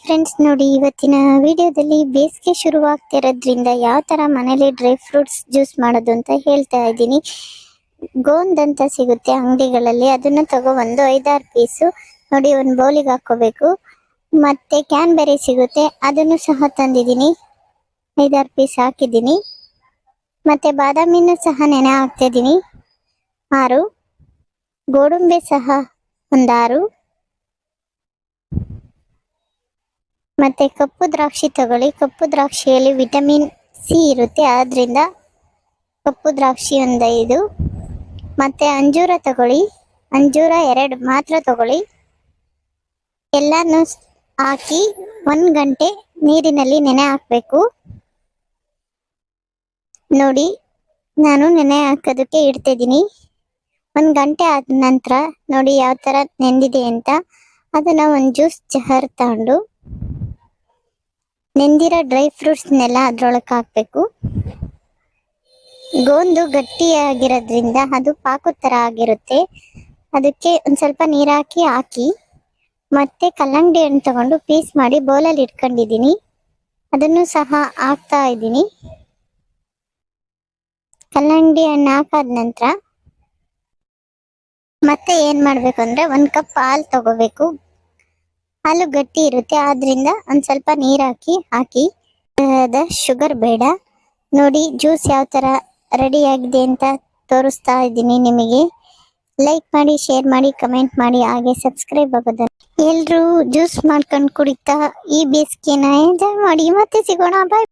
Friends, ನೋಡಿ ಇವತ್ತಿನ ವಿಡಿಯೋದಲ್ಲಿ ಬೇಸಿಗೆ ಶುರುವಾಗ್ತಿರೋದ್ರಿಂದ ಯಾವ ತರ ಮನೇಲಿ ಡ್ರೈ ಫ್ರೂಟ್ಸ್ ಜ್ಯೂಸ್ ಮಾಡೋದು ಅಂತ ಹೇಳ್ತಾ ಇದ್ದೀನಿ. ಗೋಂದ್ ಅಂತ ಸಿಗುತ್ತೆ ಅಂಗಡಿಗಳಲ್ಲಿ, ಅದನ್ನ ತಗೊಬಂದು 5-6 ಪೀಸು ನೋಡಿ ಒಂದು ಬೌಲಿಗೆ ಹಾಕೋಬೇಕು. ಮತ್ತೆ ಕ್ಯಾನ್ಬೆರಿ ಸಿಗುತ್ತೆ, ಅದನ್ನು ಸಹ ತಂದಿದ್ದೀನಿ, 5-6 ಪೀಸ್ ಹಾಕಿದ್ದೀನಿ. ಮತ್ತೆ ಬಾದಾಮಿನೂ ಸಹ ನೆನೆ ಹಾಕ್ತಿದ್ದೀನಿ 6, ಗೋಡಂಬಿ ಸಹ ಒಂದು 6, ಮತ್ತೆ ಕಪ್ಪು ದ್ರಾಕ್ಷಿ ತಗೊಳ್ಳಿ. ಕಪ್ಪು ದ್ರಾಕ್ಷಿಯಲ್ಲಿ ವಿಟಮಿನ್ ಸಿ ಇರುತ್ತೆ, ಆದ್ರಿಂದ ಕಪ್ಪು ದ್ರಾಕ್ಷಿ ಒಂದು 5. ಮತ್ತೆ ಅಂಜೂರ ತಗೊಳ್ಳಿ, ಅಂಜೂರ 2 ಮಾತ್ರ ತಗೊಳ್ಳಿ. ಎಲ್ಲಾನು ಹಾಕಿ 1 ಗಂಟೆ ನೀರಿನಲ್ಲಿ ನೆನೆ ಹಾಕಬೇಕು. ನೋಡಿ, ನಾನು ನೆನೆ ಹಾಕೋದಕ್ಕೆ ಇಡ್ತಿದ್ದೀನಿ. 1 ಗಂಟೆ ಆದ ನಂತರ ನೋಡಿ ಯಾವ ತರ ನೆಂದಿದೆ ಅಂತ. ಅದನ್ನ ಒಂದು ಜ್ಯೂಸ್ ಜಾರ್ ತಗೊಂಡು ನೆಂದಿರೋ ಡ್ರೈ ಫ್ರೂಟ್ಸ್ನೆಲ್ಲ ಅದ್ರೊಳಗೆ ಹಾಕಬೇಕು. ಗೋಂದು ಗಟ್ಟಿಯಾಗಿರೋದ್ರಿಂದ ಅದು ಪಾಕು ಥರ ಆಗಿರುತ್ತೆ, ಅದಕ್ಕೆ ಒಂದು ಸ್ವಲ್ಪ ನೀರು ಹಾಕಿ ಮತ್ತೆ ಕಲ್ಲಂಗಡಿ ಹಣ್ಣು ತಗೊಂಡು ಪೀಸ್ ಮಾಡಿ ಬೌಲಲ್ಲಿ ಇಟ್ಕೊಂಡಿದ್ದೀನಿ, ಅದನ್ನು ಸಹ ಹಾಕ್ತಾ ಇದ್ದೀನಿ. ಕಲ್ಲಂಗಡಿ ಹಣ್ಣು ಹಾಕಾದ ನಂತರ ಮತ್ತೆ ಏನು ಮಾಡಬೇಕು ಅಂದರೆ 1 ಕಪ್ ಹಾಲು ತಗೋಬೇಕು. ಹಾಲು ಗಟ್ಟಿ ಇರುತ್ತೆ, ಆದ್ರಿಂದ ಒಂದು ಸ್ವಲ್ಪ ನೀರು ಹಾಕಿ ಶುಗರ್ ಬೇಡ. ನೋಡಿ ಜ್ಯೂಸ್ ಯಾವ ಥರ ರೆಡಿ ಆಗಿದೆ ಅಂತ ತೋರಿಸ್ತಾ ಇದ್ದೀನಿ ನಿಮಗೆ. ಲೈಕ್ ಮಾಡಿ, ಶೇರ್ ಮಾಡಿ, ಕಮೆಂಟ್ ಮಾಡಿ, ಹಾಗೆ ಸಬ್ಸ್ಕ್ರೈಬ್ ಆಗೋದನ್ನು. ಎಲ್ಲರೂ ಜ್ಯೂಸ್ ಮಾಡ್ಕೊಂಡು ಕುಡಿತಾ ಈ ಬೇಸಿಗೆನ ಎಂಜಾಯ್ ಮಾಡಿ. ಮತ್ತೆ ಸಿಗೋಣ, ಬಾಯ್.